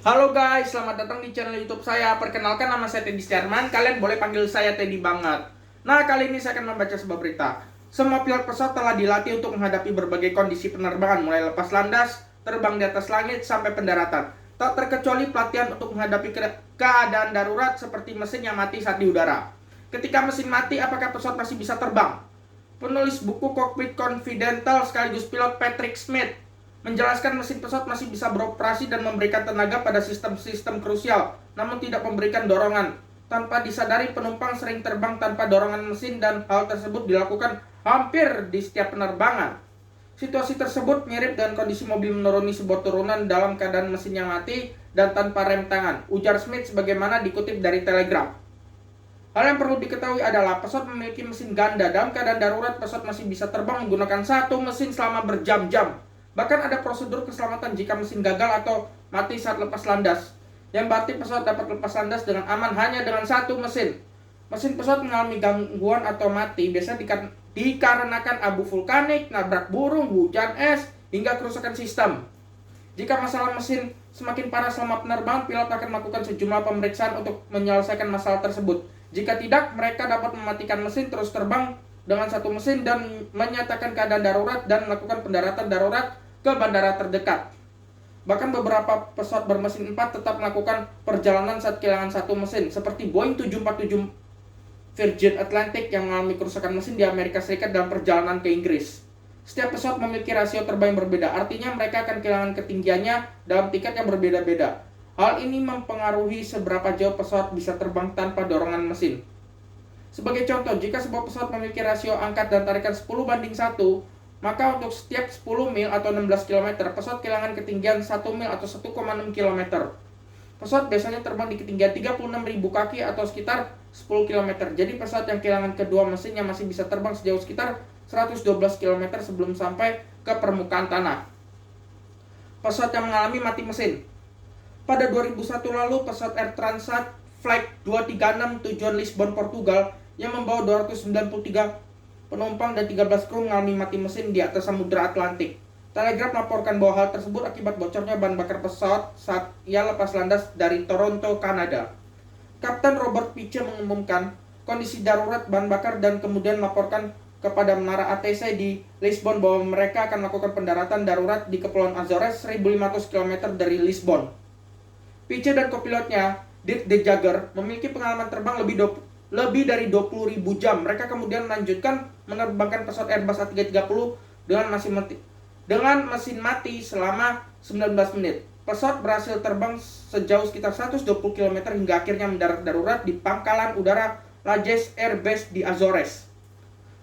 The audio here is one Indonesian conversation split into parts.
Halo guys, selamat datang di channel YouTube saya. Perkenalkan, nama saya Teddy Setiarman. Kalian boleh panggil saya Teddy banget. Nah, kali ini saya akan membaca sebuah berita. Semua pilot pesawat telah dilatih untuk menghadapi berbagai kondisi penerbangan, mulai lepas landas, terbang di atas langit, sampai pendaratan. Tak terkecuali pelatihan untuk menghadapi keadaan darurat seperti mesin yang mati saat di udara. Ketika mesin mati, apakah pesawat masih bisa terbang? Penulis buku Cockpit Confidential sekaligus pilot Patrick Smith menjelaskan mesin pesawat masih bisa beroperasi dan memberikan tenaga pada sistem-sistem krusial, namun tidak memberikan dorongan. Tanpa disadari, penumpang sering terbang tanpa dorongan mesin dan hal tersebut dilakukan hampir di setiap penerbangan. Situasi tersebut mirip dengan kondisi mobil menuruni sebuah turunan dalam keadaan mesinnya mati dan tanpa rem tangan, ujar Smith sebagaimana dikutip dari Telegraph. Hal yang perlu diketahui adalah pesawat memiliki mesin ganda. Dalam keadaan darurat, pesawat masih bisa terbang menggunakan satu mesin selama berjam-jam. Bahkan ada prosedur keselamatan jika mesin gagal atau mati saat lepas landas, yang berarti pesawat dapat lepas landas dengan aman hanya dengan satu mesin. Mesin pesawat mengalami gangguan atau mati biasanya dikarenakan abu vulkanik, nabrak burung, hujan es, hingga kerusakan sistem. Jika masalah mesin semakin parah selama penerbangan, pilot akan melakukan sejumlah pemeriksaan untuk menyelesaikan masalah tersebut. Jika tidak, mereka dapat mematikan mesin, terus terbang dengan satu mesin dan menyatakan keadaan darurat dan melakukan pendaratan darurat ke bandara terdekat. Bahkan beberapa pesawat bermesin 4 tetap melakukan perjalanan saat kehilangan satu mesin, seperti Boeing 747 Virgin Atlantic yang mengalami kerusakan mesin di Amerika Serikat dalam perjalanan ke Inggris. Setiap pesawat memiliki rasio terbang yang berbeda, artinya mereka akan kehilangan ketinggiannya dalam tingkat yang berbeda-beda. Hal ini mempengaruhi seberapa jauh pesawat bisa terbang tanpa dorongan mesin. Sebagai contoh, jika sebuah pesawat memiliki rasio angkat dan tarikan 10:1, maka untuk setiap 10 mil atau 16 km, pesawat kehilangan ketinggian 1 mil atau 1,6 km. Pesawat biasanya terbang di ketinggian 36.000 kaki atau sekitar 10 km. Jadi pesawat yang kehilangan kedua mesinnya masih bisa terbang sejauh sekitar 112 km sebelum sampai ke permukaan tanah. Pesawat yang mengalami mati mesin. Pada 2001 lalu, pesawat Air Transat Flight 236 tujuan Lisbon, Portugal yang membawa 293 penumpang dan 13 kru mengalami mati mesin di atas Samudra Atlantik. Telegraph melaporkan bahwa hal tersebut akibat bocornya bahan bakar pesawat saat ia lepas landas dari Toronto, Kanada. Kapten Robert Piche mengumumkan kondisi darurat bahan bakar dan kemudian melaporkan kepada menara ATC di Lisbon bahwa mereka akan melakukan pendaratan darurat di Kepulauan Azores 1.500 km dari Lisbon. Piche dan kopilotnya, Dirk de Jager, memiliki pengalaman terbang lebih dari 20.000 jam. Mereka kemudian melanjutkan menerbangkan pesawat Airbus A330 dengan mesin mati selama 19 menit. Pesawat berhasil terbang sejauh sekitar 120 km hingga akhirnya mendarat darurat di pangkalan udara Lajes Air Base di Azores.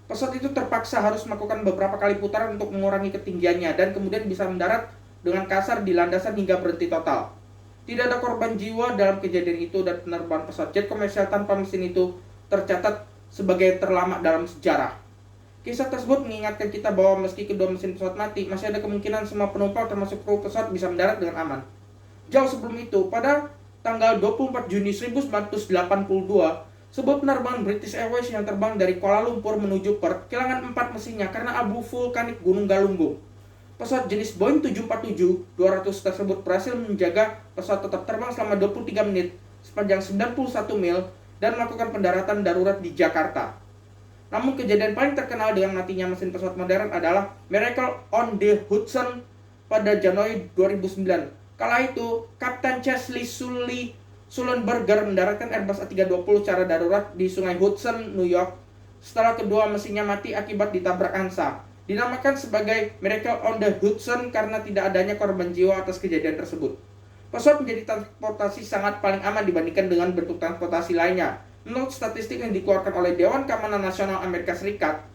Pesawat itu terpaksa harus melakukan beberapa kali putaran untuk mengurangi ketinggiannya dan kemudian bisa mendarat dengan kasar di landasan hingga berhenti total. Tidak ada korban jiwa dalam kejadian itu dan penerbangan pesawat jet komersial tanpa mesin itu tercatat sebagai terlama dalam sejarah. Kisah tersebut mengingatkan kita bahwa meski kedua mesin pesawat mati, masih ada kemungkinan semua penumpang termasuk kru pesawat bisa mendarat dengan aman. Jauh sebelum itu, pada tanggal 24 Juni 1982, sebuah penerbangan British Airways yang terbang dari Kuala Lumpur menuju Perth kehilangan 4 mesinnya karena abu vulkanik Gunung Galunggung. Pesawat jenis Boeing 747-200 tersebut berhasil menjaga pesawat tetap terbang selama 23 menit sepanjang 91 mil dan melakukan pendaratan darurat di Jakarta. Namun kejadian paling terkenal dengan matinya mesin pesawat modern adalah Miracle on the Hudson pada Januari 2009. Kala itu, Kapten Chesley Sullenberger mendaratkan Airbus A320 secara darurat di Sungai Hudson, New York setelah kedua mesinnya mati akibat ditabrak angsa. Dinamakan sebagai Miracle on the Hudson karena tidak adanya korban jiwa atas kejadian tersebut. Pesawat menjadi transportasi sangat paling aman dibandingkan dengan bentuk transportasi lainnya. Menurut statistik yang dikeluarkan oleh Dewan Keamanan Nasional Amerika Serikat,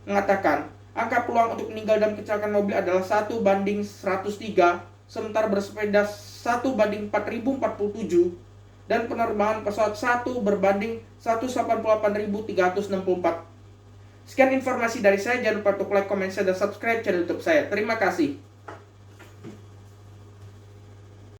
mengatakan angka peluang untuk meninggal dalam kecelakaan mobil adalah 1:103, sementara bersepeda 1:4047, dan penerbangan pesawat 1:188.364. Sekian informasi dari saya. Jangan lupa untuk like, komen, share, dan subscribe channel YouTube saya. Terima kasih.